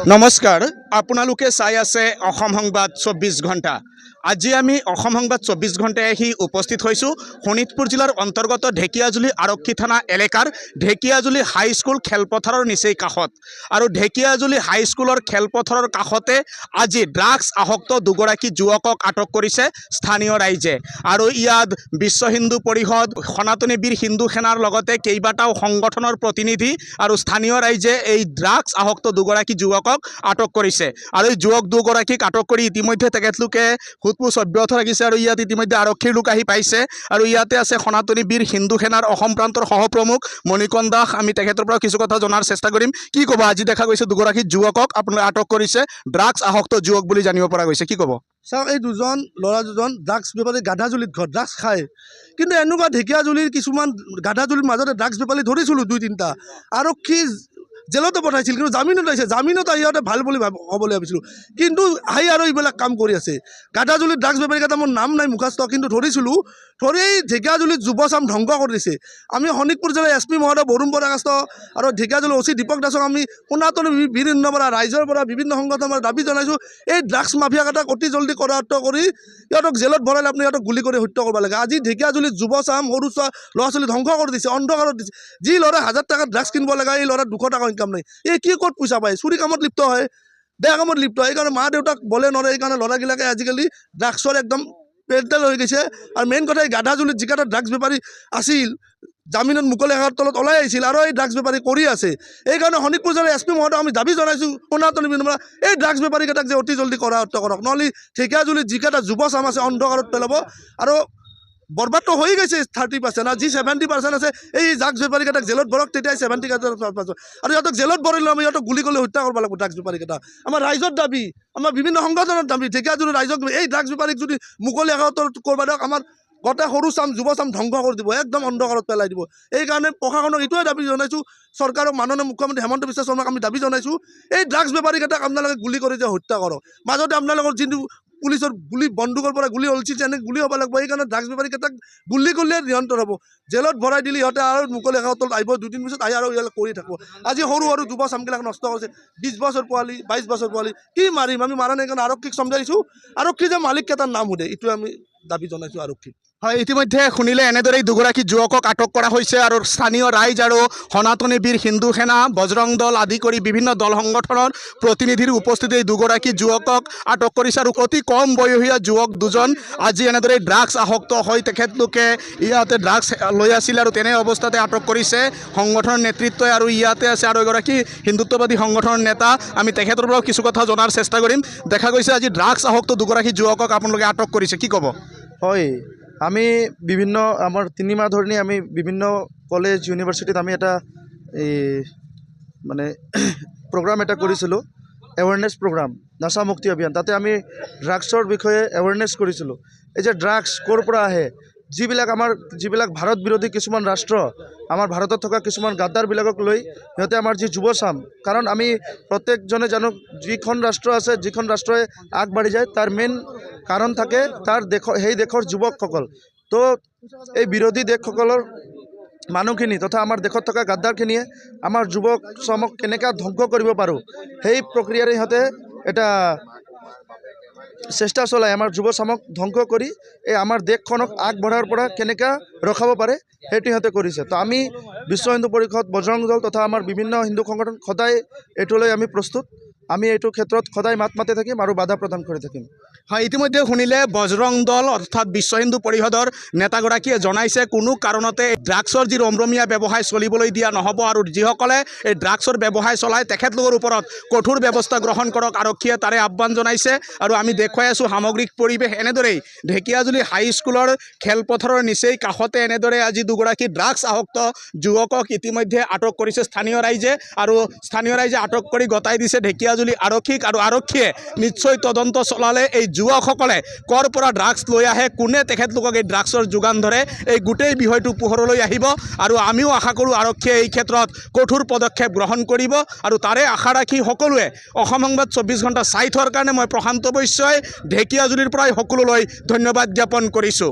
নমস্কাৰ আপোনালোকে চাই আছে অসম সংবাদ 24 ঘণ্টা। আজি আমি অসম সংবাদ 24 ঘণ্টায় আহি উপস্থিত হৈছোঁ শোণিতপুৰ জিলাৰ অন্তৰ্গত ঢেকিয়াজুলি আৰক্ষী থানা এলেকাৰ ঢেকিয়াজুলি হাইস্কুল খেলপথাৰৰ নিচেই কাষত। আৰু ঢেকিয়াজুলি হাইস্কুলৰ খেলপথাৰৰ কাষতে আজি ড্ৰাগছ আসক্ত দুগৰাকী যুৱকক আটক কৰিছে স্থানীয় ৰাইজে। আৰু ইয়াত বিশ্ব হিন্দু পৰিষদ, সনাতনী বীৰ হিন্দু সেনাৰ লগতে কেইবাটাও সংগঠনৰ প্ৰতিনিধি আৰু স্থানীয় ৰাইজে এই ড্ৰাগছ আসক্ত দুগৰাকী যুৱকক আটক কৰিছে। আৰু এই যুৱক দুগৰাকীক আটক কৰি ইতিমধ্যে তেখেতলোকে সোধপোছ অব্যাহত ৰাখিছে। আৰু ইয়াত ইতিমধ্যে আৰক্ষীৰ লোক আহি পাইছে। আৰু ইয়াতে আছে সনাতনী বীৰ হিন্দু সেনাৰ অসম প্ৰান্তৰ সহপ্ৰমুখ মণিকণ দাস। আমি তেখেতৰ পৰা কিছু কথা জনাৰ চেষ্টা কৰিম। কি ক'ব, আজি দেখা গৈছে দুগৰাকী যুৱকক আপোনালোকে আটক কৰিছে, ড্ৰাগছ আসক্ত যুৱক বুলি জানিব পৰা গৈছে, কি ক'ব? চাওক, এই ল'ৰা দুজন ড্ৰাগছ বেপাৰী গাধাজুলিত ঘৰ ড্ৰাগছ খায়, কিন্তু এনেকুৱা ঢেকিয়াজুলিৰ কিছুমান গাধাজুলিৰ মাজতে ড্ৰাগছ বেপাৰী ধৰিছিলোঁ 2-3টা। আৰক্ষী জেলতো পঠাইছিল, কিন্তু জামিনত আহিছে। জামিনত আহি সিহঁতে ভাল বুলি ক'বলৈ ভাবিছিলোঁ, কিন্তু আহি আৰু এইবিলাক কাম কৰি আছে। গাধাজুলিৰ ড্ৰাগছ বেপাৰীকেইটা মোৰ নাম নাই মুখাস্ত, কিন্তু ধৰিছিলোঁ। ধৰি ঢেকিয়াজুলিত যুৱচাম ধ্বংস কৰি দিছে। আমি শোণিতপুৰ জিলাৰ SP মহোদয় বৰুণ বৰাকাষ্ট আৰু ঢেকিয়াজুলি OC দীপক দাসক আমি সনাতনী বীৰ পৰা ৰাইজৰ পৰা বিভিন্ন সংগঠনৰ দাবী জনাইছোঁ, এই ড্ৰাগছ মাফিয়াকেইটাক অতি জল্দি কৰায়ত্ব কৰি সিহঁতক জেলত ভৰাই আপুনি সিহঁতক গুলি কৰি হত্যা কৰিব লাগে। আজি ঢেকিয়াজুলিত যুৱচাম সৰু ল'ৰা ছোৱালী ধ্বংস কৰি দিছে, অন্ধকাৰত দিছে। যি ল'ৰা 1000 টকাত ড্ৰাগছ কিনিব লাগে, এই ল'ৰা 200 টকা ইনকাম নাই। এই কি ক'ত পইচা পায়? চুৰি কামত লিপ্ত হয়, বেয়া কামত লিপ্ত হয়। সেইকাৰণে মা দেউতাক বলে নৰে। সেইকাৰণে ল'ৰাবিলাকে আজিকালি ড্ৰাগছৰ একদম পেডেল হৈ গৈছে। আৰু মেইন কথা, এই গাধাজুলিত যিকেইটা ড্ৰাগছ বেপাৰী আছিল জামিনত মুকলি আকাশৰ তলত ওলাই আহিছিল, আৰু এই ড্ৰাগছ বেপাৰী কৰি আছে। এইকাৰণে শোণিতপুৰ জিলাৰ SP মহোদয় আমি দাবী জনাইছোঁ, সনাতনী বীৰ পৰা এই ড্ৰাগছ বেপাৰীকেইটাক যে অতি জল্দি কৰায়ত্ব কৰক, নহ'লে ঢেকিয়াজুলিত যিকেইটা যুৱচাম আছে অন্ধকাৰত পেলাব। আৰু বৰবাদটো হৈ গৈছে 30%, আৰু যি 70% আছে এই ড্ৰাগছ বেপাৰীকেইটাক জেলত ভৰক, তেতিয়াই 70%। আৰু সিহঁতক জেলত ভৰিলে আমি সিহঁতক গুলি কৰি হত্যা কৰিব লাগিব। ড্ৰাগছ বেপাৰীকেইটা আমাৰ ৰাইজৰ দাবী, আমাৰ বিভিন্ন সংগঠনৰ দাবী। ঢেকিয়াজুলিৰ ৰাইজক এই ড্ৰাগছ বেপাৰীক যদি মুকলি আকাশত কৰিব দিয়ক, আমাৰ গোটেই সৰু যুৱচাম ধ্বংস কৰি দিব, একদম অন্ধকাৰত পেলাই দিব। এইকাৰণে প্ৰশাসনক এইটোৱে দাবী জনাইছোঁ, চৰকাৰক, মাননীয় মুখ্যমন্ত্ৰী হেমন্ত বিশ্ব শৰ্মাক আমি দাবী জনাইছোঁ, এই ড্ৰাগছ বেপাৰীকেইটাক আপোনালোকে গুলি কৰি যে হত্যা কৰক। মাজতে আপোনালোকৰ যিটো পুলিচৰ গুলি বন্দুকৰ পৰা গুলি ওলচিছে, এনে গুলি হ'ব লাগিব। সেইকাৰণে ড্ৰাগছ বেপাৰীকেইটাক গুলি কৰিলে নিয়ন্ত্ৰণ হ'ব। জেলত ভৰাই দিলে সিহঁতে আৰু মুকলি আকাশত আহিব, 2-3 বছৰত আহি আৰু ইয়ালৈ কৰি থাকিব। আজি সৰু যুৱচামবিলাক নষ্ট কৰিছে, 20 বছৰ পোৱালি, 22 বছৰ পোৱালি। কি মাৰিম? আমি মাৰা নাই। সেইকাৰণে আৰক্ষীক সমজাইছোঁ, আৰক্ষী যে মালিককেইটাৰ নাম সোধে, এইটোৱে আমি দাবী জনাইছোঁ আৰক্ষীক। হয়, ইতিমধ্যে শুনিলে এনেদৰেই দুগৰাকী যুৱকক আটক কৰা হৈছে। আৰু স্থানীয় ৰাইজ আৰু সনাতনী বীৰ হিন্দু সেনা, বজৰং দল আদি কৰি বিভিন্ন দল সংগঠনৰ প্ৰতিনিধিৰ উপস্থিতিত এই দুগৰাকী যুৱকক আটক কৰিছে। আৰু অতি কম বয়সীয়া যুৱক দুজন আজি এনেদৰে ড্ৰাগছ আসক্ত হৈ তেখেতলোকে ইয়াতে ড্ৰাগছ লৈ আছিল, আৰু তেনে অৱস্থাতে আটক কৰিছে সংগঠনৰ নেতৃত্বই। আৰু ইয়াতে আছে আৰু এগৰাকী হিন্দুত্ববাদী সংগঠনৰ নেতা, আমি তেখেতৰ পৰাও কিছু কথা জনাৰ চেষ্টা কৰিম। দেখা গৈছে আজি ড্ৰাগছ আসক্ত দুগৰাকী যুৱকক আপোনালোকে আটক কৰিছে, কি ক'ব? হয়, আমি বিভিন্ন আমাৰ 3 মাহ ধৰি আমি বিভিন্ন কলেজ ইউনিভাৰ্চিটিত আমি এটা এই মানে প্ৰগ্ৰাম এটা কৰিছিলোঁ, এৱাৰনেছ প্ৰগ্ৰাম, নাচা মুক্তি অভিযান। তাতে আমি ড্ৰাগছৰ বিষয়ে এৱাৰনেছ কৰিছিলোঁ। এই যে ড্ৰাগছ ক'ৰ পৰা আহে, যিবিলাক ভাৰত বিৰোধী কিছুমান ৰাষ্ট্ৰ, আমাৰ ভাৰতত থকা কিছুমান গাদ্দাৰবিলাকক লৈ সিহঁতে আমাৰ যি যুৱচাম, কাৰণ আমি প্ৰত্যেকজনে জানো যিখন ৰাষ্ট্ৰ আছে, যিখন ৰাষ্ট্ৰই আগবাঢ়ি যায় তাৰ মেইন কাৰণ থাকে তাৰ সেই দেশৰ যুৱকসকল। তো এই বিৰোধী দেশসকলৰ মানুহখিনি তথা আমাৰ দেশত থকা গাদ্দাৰখিনিয়ে আমাৰ যুৱকচামক কেনেকৈ ধ্বংস কৰিব পাৰোঁ, সেই প্ৰক্ৰিয়াৰে সিহঁতে এটা চেষ্টা চলাই আমাৰ যুৱচামক ধ্বংস কৰি এই আমাৰ দেশখনক আগবঢ়াৰ পৰা কেনেকৈ ৰখাব পাৰে সেইটো সিহঁতে কৰিছে। তো আমি বিশ্ব হিন্দু পৰিষদ, বজৰং দল তথা আমাৰ বিভিন্ন হিন্দু সংগঠন সদায় এইটোলৈ আমি প্ৰস্তুত। আমি এইটো ক্ষেত্ৰত সদায় মাত মাতি থাকিম আৰু বাধা প্ৰদান কৰি থাকিম। হয়, ইতিমধ্যে শুনিলে বজৰং দল অৰ্থাৎ বিশ্ব হিন্দু পৰিষদৰ নেতাগৰাকীয়ে জনাইছে, কোনো কাৰণতে ড্ৰাগছৰ যি ৰমৰমীয়া ব্যৱসায় চলিবলৈ দিয়া নহ'ব। আৰু যিসকলে এই ড্ৰাগছৰ ব্যৱসায় চলায় তেখেতলোকৰ ওপৰত কঠোৰ ব্যৱস্থা গ্ৰহণ কৰক আৰক্ষীয়ে, তাৰে আহ্বান জনাইছে। আৰু আমি দেখুৱাই আছোঁ সামগ্ৰিক পৰিৱেশ এনেদৰেই ঢেকিয়াজুলি হাইস্কুলৰ খেলপথাৰৰ নিচেই কাষতে এনেদৰে আজি দুগৰাকী ড্ৰাগছ আসক্ত যুৱকক ইতিমধ্যে আটক কৰিছে স্থানীয় ৰাইজে। আৰু স্থানীয় ৰাইজে আটক কৰি গতাই দিছে ঢেকিয়াজুলি আৰক্ষীক। আৰু আৰক্ষীয়ে নিশ্চয় তদন্ত চলালে এই যুৱকসকলে ক'ৰ পৰা ড্ৰাগছ লৈ আহে, কোনে তেখেতলোকক এই ড্ৰাগছৰ যোগান ধৰে, এই গোটেই বিষয়টো পোহৰলৈ আহিব। আৰু আমিও আশা কৰোঁ আৰক্ষীয়ে এই ক্ষেত্ৰত কঠোৰ পদক্ষেপ গ্ৰহণ কৰিব। আৰু তাৰে আশা ৰাখি সকলোৱে অসম সংবাদ 24 ঘণ্টা চাই থোৱাৰ কাৰণে মই প্ৰশান্ত বৈশ্যই ঢেকিয়াজুলিৰ পৰাই সকলোলৈ ধন্যবাদ জ্ঞাপন কৰিছোঁ।